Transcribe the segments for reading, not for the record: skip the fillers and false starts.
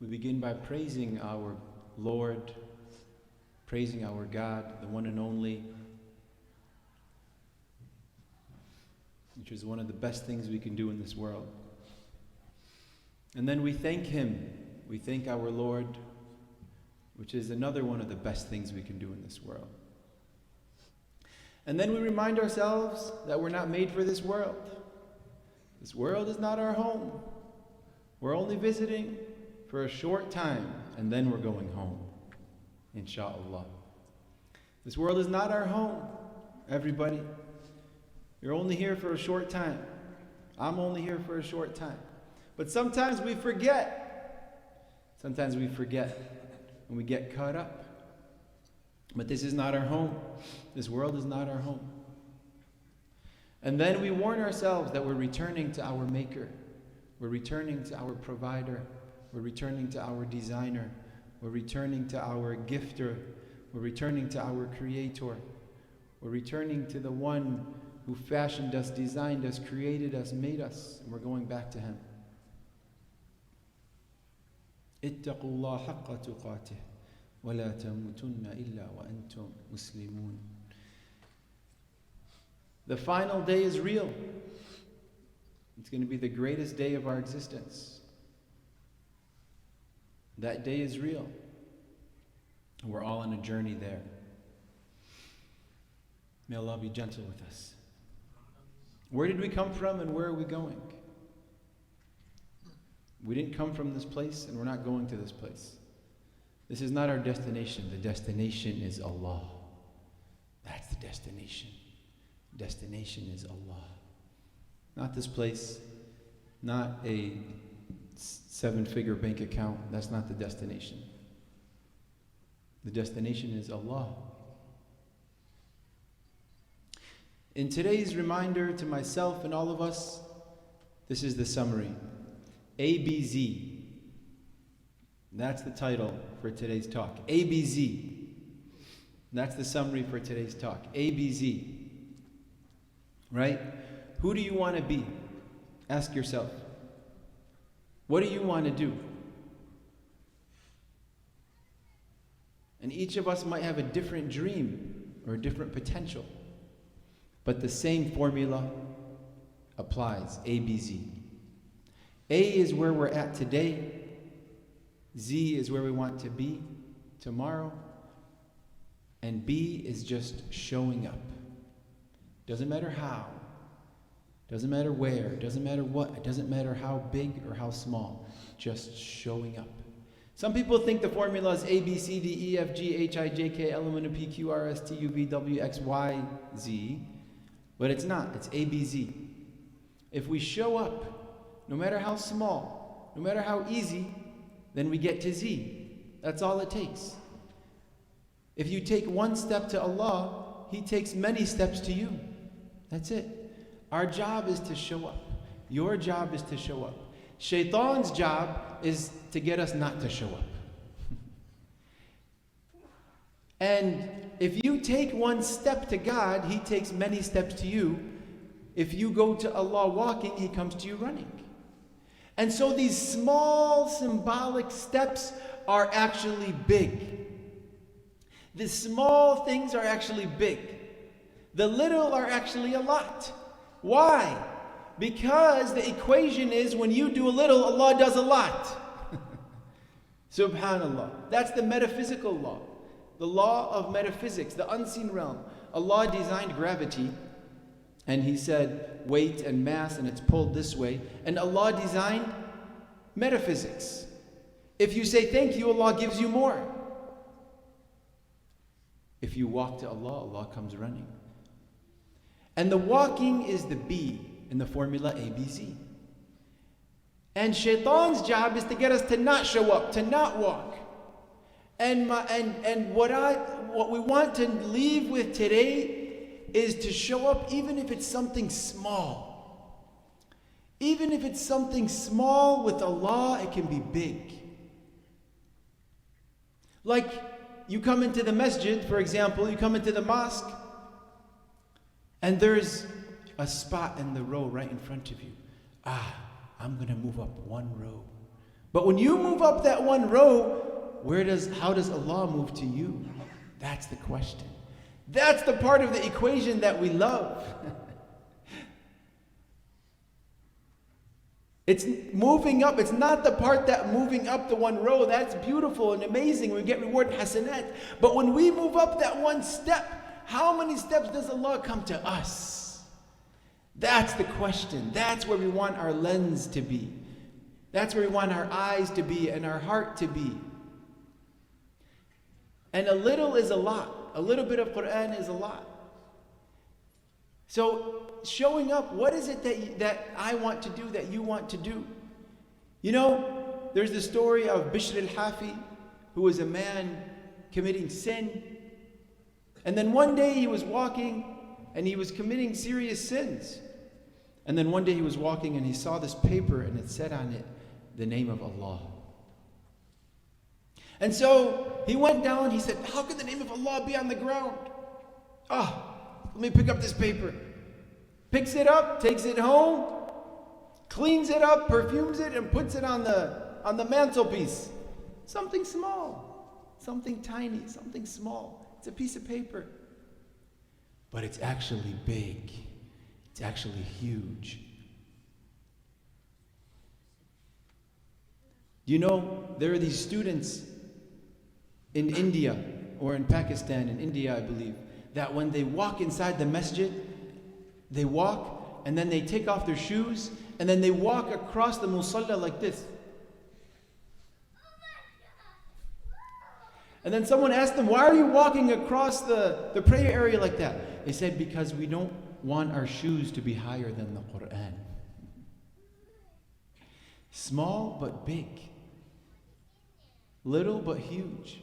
We begin by praising our Lord, praising our God, the one and only, which is one of the best things we can do in this world. And then we thank Him. We thank our Lord, which is another one of the best things we can do in this world. And then we remind ourselves that we're not made for this world. This world is not our home. We're only visiting for a short time, and then we're going home, inshallah. This world is not our home, everybody. You're only here for a short time. I'm only here for a short time. But sometimes we forget. Sometimes we forget, and we get caught up. But this is not our home. This world is not our home. And then we warn ourselves that we're returning to our Maker. We're returning to our Provider. We're returning to our Designer. We're returning to our Gifter. We're returning to our Creator. We're returning to the one who fashioned us, designed us, created us, made us. And we're going back to Him. اتقوا الله حق تقاته ولا تموتن إلا وأنتم مسلمون. The final day is real. It's going to be the greatest day of our existence. That day is real. And we're all on a journey there. May Allah be gentle with us. Where did we come from and where are we going? We didn't come from this place and we're not going to this place. This is not our destination. The destination is Allah. That's the destination. Destination is Allah. Not this place, not a 7-figure bank account. That's not the destination. The destination is Allah. In today's reminder to myself and all of us, this is the summary. ABZ. That's the title for today's talk. ABZ. That's the summary for today's talk. ABZ. Right? Who do you want to be? Ask yourself. What do you want to do? And each of us might have a different dream or a different potential. But the same formula applies. ABZ. A is where we're at today. Z is where we want to be tomorrow. And B is just showing up. Doesn't matter how. Doesn't matter where. Doesn't matter what. It doesn't matter how big or how small. Just showing up. Some people think the formula is A, B, C, D, E, F, G, H, I, J, K, L, M, N, P, Q, R, S, T, U, V, W, X, Y, Z. But it's not. It's A, B, Z. If we show up, no matter how small, no matter how easy, then we get to Z. That's all it takes. If you take one step to Allah, He takes many steps to you. That's it. Our job is to show up. Your job is to show up. Shaitan's job is to get us not to show up. And if you take one step to God, He takes many steps to you. If you go to Allah walking, He comes to you running. And so these small symbolic steps are actually big. The small things are actually big. The little are actually a lot. Why? Because the equation is when you do a little, Allah does a lot. Subhanallah. That's the metaphysical law. The law of metaphysics, the unseen realm. Allah designed gravity, and He said weight and mass, and it's pulled this way. And Allah designed metaphysics. If you say thank you, Allah gives you more. If you walk to Allah, Allah comes running. And the walking is the B in the formula ABC. And Shaitan's job is to get us to not show up, to not walk. And what we want to leave with today is to show up even if it's something small. Even if it's something small with Allah, it can be big. Like you come into the masjid, for example, you come into the mosque, and there's a spot in the row right in front of you. I'm going to move up one row. But when you move up that one row, how does Allah move to you? That's the question. That's the part of the equation that we love. It's moving up. It's not the part that moving up the one row. That's beautiful and amazing. We get reward and hasanat. But when we move up that one step, how many steps does Allah come to us? That's the question. That's where we want our lens to be. That's where we want our eyes to be and our heart to be. And a little is a lot. A little bit of Quran is a lot. So showing up, what is it that I want to do, that you want to do? You know, there's the story of Bishr al-Hafi, who was a man committing sin. And then one day he was walking and he was committing serious sins. And then one day he was walking and he saw this paper and it said on it the name of Allah. And so he went down, he said, how could the name of Allah be on the ground? Let me pick up this paper. Picks it up, takes it home, cleans it up, perfumes it, and puts it on the mantelpiece. Something small, something tiny, something small. It's a piece of paper. But it's actually big. It's actually huge. You know, there are these students in India, or in Pakistan, in India I believe, that when they walk inside the masjid, they walk and then they take off their shoes and then they walk across the musalla like this. And then someone asked them, why are you walking across the prayer area like that? They said, because we don't want our shoes to be higher than the Quran. Small but big. Little but huge.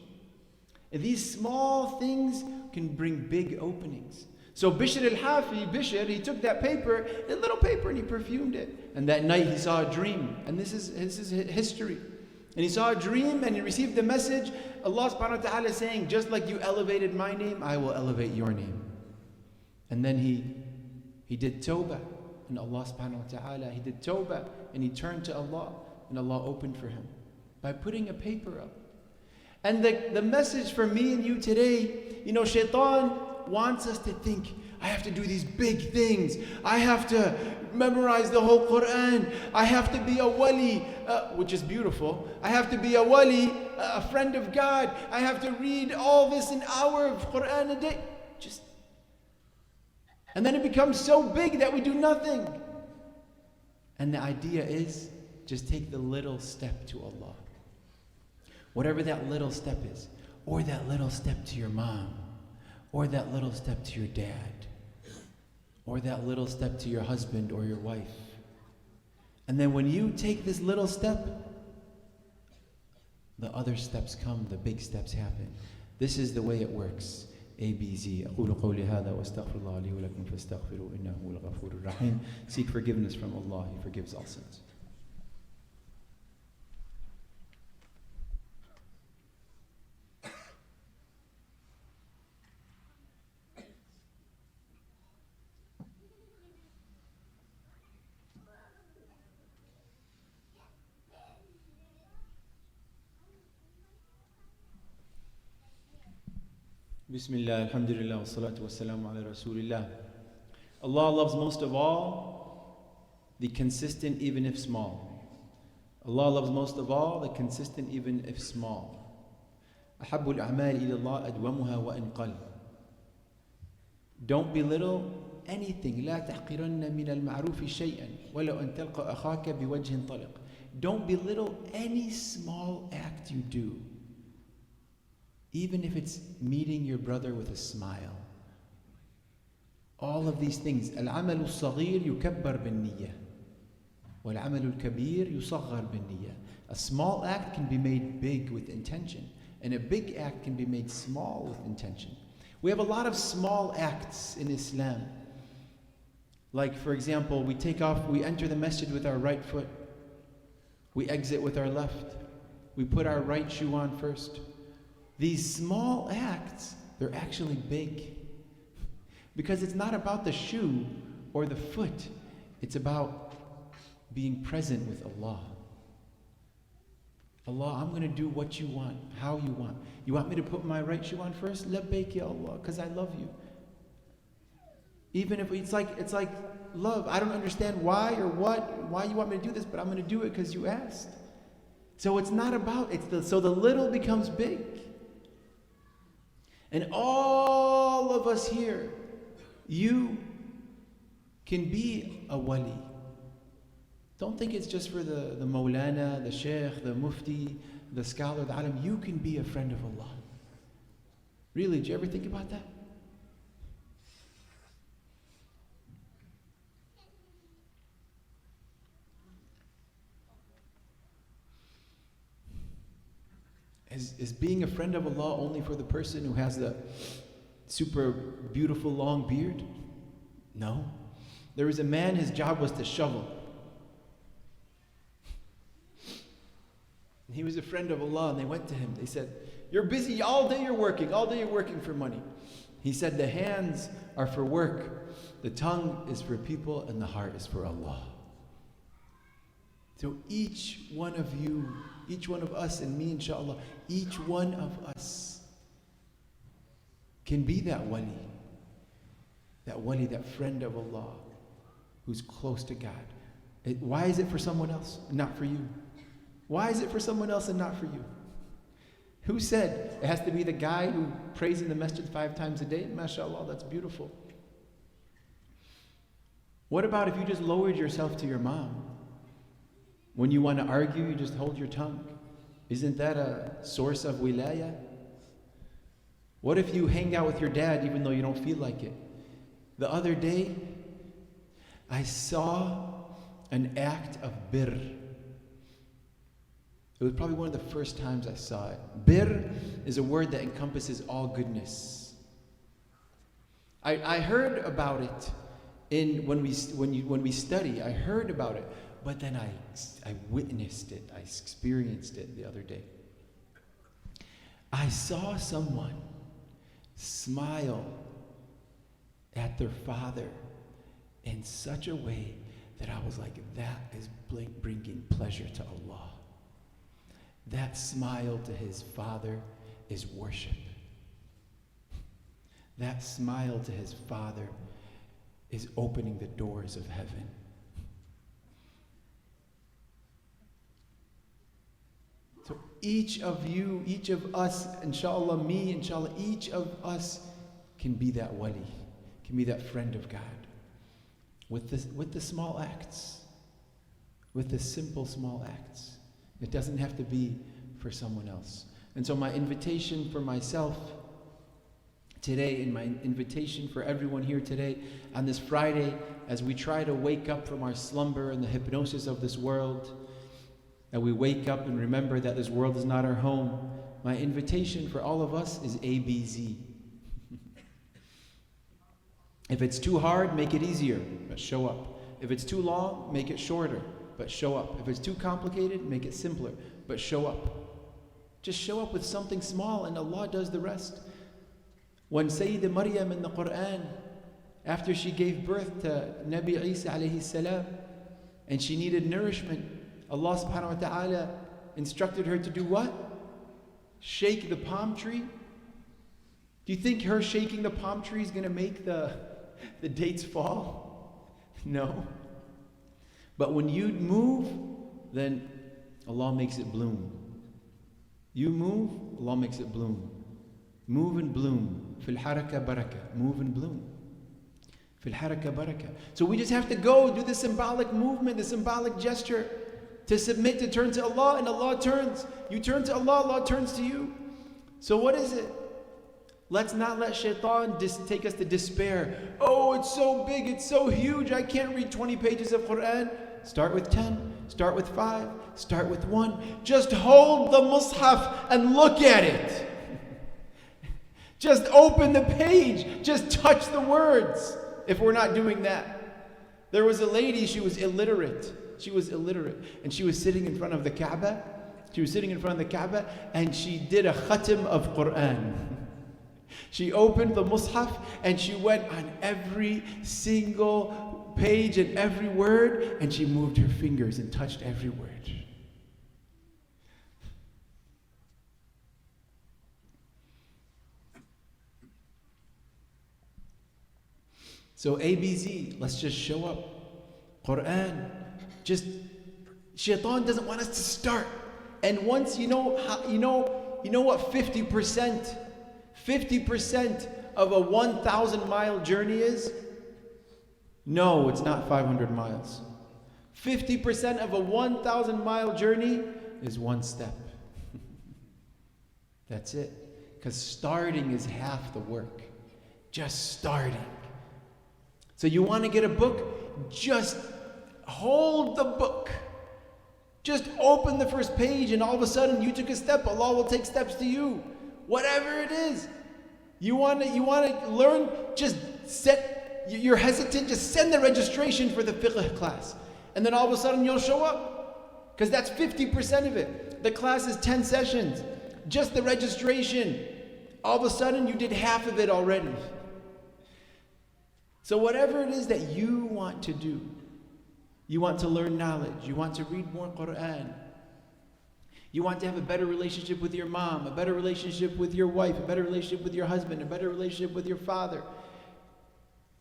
And these small things can bring big openings. So Bishr al-Hafi, he took that paper, that little paper, and he perfumed it. And that night he saw a dream. And this is history. And he saw a dream and he received the message. Allah subhanahu wa ta'ala saying, just like you elevated my name, I will elevate your name. And then he did tawbah. And Allah subhanahu wa ta'ala, he did tawbah. And he turned to Allah. And Allah opened for him by putting a paper up. And the message for me and you today, you know, shaitan wants us to think, I have to do these big things. I have to memorize the whole Quran. I have to be a wali, which is beautiful. I have to be a wali, a friend of God. I have to read all this an hour of Quran a day. And then it becomes so big that we do nothing. And the idea is, just take the little step to Allah. Whatever that little step is, or that little step to your mom, or that little step to your dad, or that little step to your husband or your wife. And then when you take this little step, the other steps come, the big steps happen. This is the way it works. ABZ. أقول قولي هذا وأستغفر الله لي ولكم فاستغفروا إنه هو الغفور الرحيم. Seek forgiveness from Allah. He forgives all sins. Bismillah, alhamdulillah, wa salatu wa salamu ala rasulillah. Allah loves most of all the consistent even if small. Allah loves most of all the consistent even if small. أحب الأعمال إلى الله أدومها وإن قل. Don't belittle anything. لا تحقرن من المعروف شيئا ولو أن تلقى أخاك بوجه طلق. Don't belittle any small act you do. Even if it's meeting your brother with a smile. All of these things. العمل الصغير يكبر بالنية. والعمل الكبير يصغر بالنية. A small act can be made big with intention. And a big act can be made small with intention. We have a lot of small acts in Islam. Like, for example, we enter the masjid with our right foot. We exit with our left. We put our right shoe on first. These small acts, they're actually big. Because it's not about the shoe or the foot. It's about being present with Allah. Allah, I'm going to do what you want, how you want. You want me to put my right shoe on first? Labbaik ya Allah, because I love you. Even if it's like love. I don't understand why you want me to do this, but I'm going to do it because you asked. So it's not about, so the little becomes big. And all of us here, you can be a wali. Don't think it's just for the Maulana, the Sheikh, the Mufti, the scholar, the alim. You can be a friend of Allah. Really, did you ever think about that? Is being a friend of Allah only for the person who has the super beautiful long beard? No. There was a man, his job was to shovel. He was a friend of Allah, and they went to him. They said, you're busy, all day you're working for money. He said, the hands are for work, the tongue is for people, and the heart is for Allah. So each one of you, each one of us, and me inshallah, each one of us can be that wali, that friend of Allah, who's close to God. Why is it for someone else, not for you? Why is it for someone else and not for you? Who said it has to be the guy who prays in the masjid 5 times a day? MashaAllah, that's beautiful. What about if you just lowered yourself to your mom? When you want to argue, you just hold your tongue. Isn't that a source of wilaya? What if you hang out with your dad even though you don't feel like it? The other day, I saw an act of birr. It was probably one of the first times I saw it. Bir is a word that encompasses all goodness. I heard about it when we study. I heard about it, but then I witnessed it. I experienced it the other day. I saw someone smile at their father in such a way that I was like, that is bringing pleasure to Allah. That smile to his father is worship. That smile to his father is opening the doors of heaven. So each of you, each of us, inshallah, me, inshallah, each of us can be that wali, can be that friend of God. With the small acts, with the simple small acts. It doesn't have to be for someone else. And so my invitation for myself today, and my invitation for everyone here today on this Friday, as we try to wake up from our slumber and the hypnosis of this world, that we wake up and remember that this world is not our home, my invitation for all of us is ABZ. If it's too hard, make it easier, but show up. If it's too long, make it shorter, but show up. If it's too complicated, make it simpler, but show up. Just show up with something small and Allah does the rest. When Sayyidah Maryam in the Quran, after she gave birth to Nabi Isa alayhi salam, and she needed nourishment, Allah subhanahu wa ta'ala instructed her to do what? Shake the palm tree. Do you think her shaking the palm tree is going to make the dates fall? No. But when you move, then Allah makes it bloom. You move, Allah makes it bloom. Move and bloom. Fil haraka baraka. Move and bloom. Fil haraka baraka. So we just have to go do the symbolic movement, the symbolic gesture, to submit, to turn to Allah, and Allah turns. You turn to Allah, Allah turns to you. So what is it? Let's not let shaitan take us to despair. Oh, it's so big, it's so huge, I can't read 20 pages of Quran. Start with 10, start with 5, start with 1. Just hold the mushaf and look at it. Just open the page, just touch the words. If we're not doing that. There was a lady, she was illiterate. And she was sitting in front of the Kaaba. And she did a khatim of Quran. She opened the mushaf and she went on every single page and every word, and she moved her fingers and touched every word. So ABZ, let's just show up. Quran, just Shaitan doesn't want us to start. And once you know what 50% of a 1,000-mile journey is? No, it's not 500 miles. 50% of a 1,000-mile journey is one step. That's it. Because starting is half the work. Just starting. So you want to get a book? Just hold the book. Just open the first page and all of a sudden you took a step. Allah will take steps to you. Whatever it is. You want to learn? Just you're hesitant, just send the registration for the fiqh class. And then all of a sudden you'll show up. Because that's 50% of it. The class is 10 sessions. Just the registration. All of a sudden you did half of it already. So whatever it is that you want to do, you want to learn knowledge, you want to read more Quran, you want to have a better relationship with your mom, a better relationship with your wife, a better relationship with your husband, a better relationship with your father.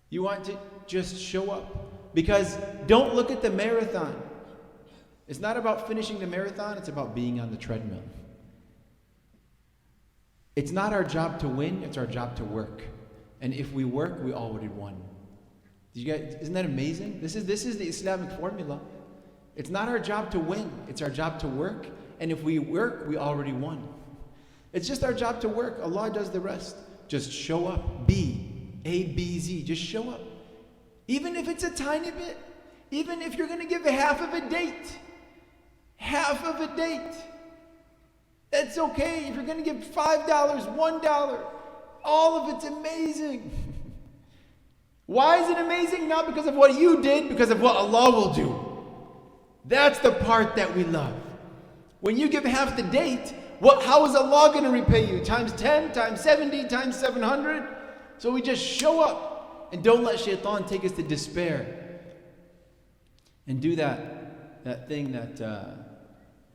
You want to just show up. Because don't look at the marathon. It's not about finishing the marathon, it's about being on the treadmill. It's not our job to win, it's our job to work. And if we work, we already won. You guys, isn't that amazing? This is the Islamic formula. It's not our job to win, it's our job to work. And if we work, we already won. It's just our job to work. Allah does the rest. Just show up. A-B-Z. Just show up. Even if it's a tiny bit. Even if you're going to give half of a date. Half of a date. That's okay. If you're going to give $5, $1, all of it's amazing. Why is it amazing? Not because of what you did, because of what Allah will do. That's the part that we love. When you give half the date, how is Allah going to repay you? Times 10, times 70, times 700? So we just show up and don't let Shaitan take us to despair. And do that thing that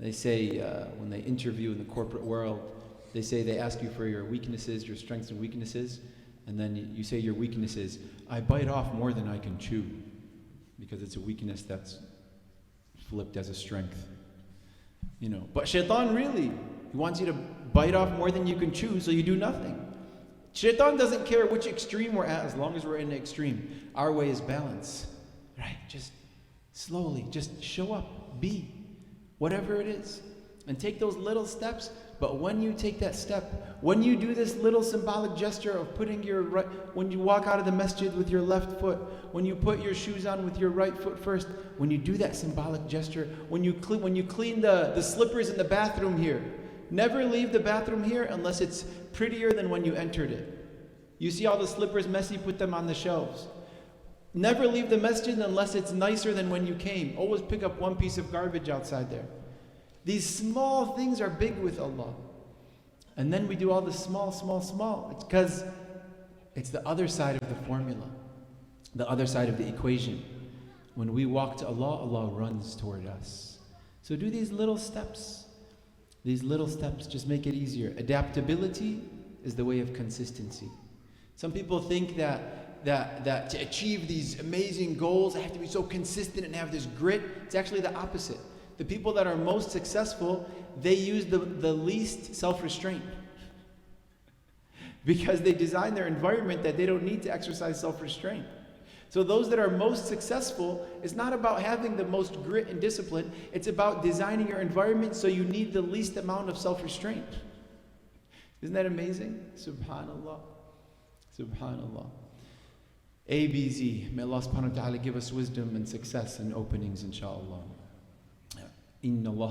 they say when they interview in the corporate world. They say they ask you for your weaknesses, your strengths and weaknesses. And then you say your weaknesses, I bite off more than I can chew. Because it's a weakness that's flipped as a strength. But Shaitan really, he wants you to bite off more than you can chew so you do nothing. Shaitan doesn't care which extreme we're at as long as we're in the extreme. Our way is balance. Right? Just slowly, just show up, be, whatever it is. And take those little steps. But when you take that step, when you do this little symbolic gesture of putting when you walk out of the masjid with your left foot, when you put your shoes on with your right foot first, when you do that symbolic gesture, when you clean the slippers in the bathroom here, never leave the bathroom here unless it's prettier than when you entered it. You see all the slippers messy, put them on the shelves. Never leave the masjid unless it's nicer than when you came. Always pick up one piece of garbage outside there. These small things are big with Allah. And then we do all the small. It's because it's the other side of the formula. The other side of the equation. When we walk to Allah, Allah runs toward us. So do these little steps. These little steps just make it easier. Adaptability is the way of consistency. Some people think that to achieve these amazing goals, I have to be so consistent and have this grit. It's actually the opposite. The people that are most successful, they use the least self-restraint. Because they design their environment that they don't need to exercise self-restraint. So those that are most successful, it's not about having the most grit and discipline, it's about designing your environment so you need the least amount of self-restraint. Isn't that amazing? Subhanallah. Subhanallah. ABZ. May Allah subhanahu wa ta'ala give us wisdom and success and openings, inshaAllah. Inna Allah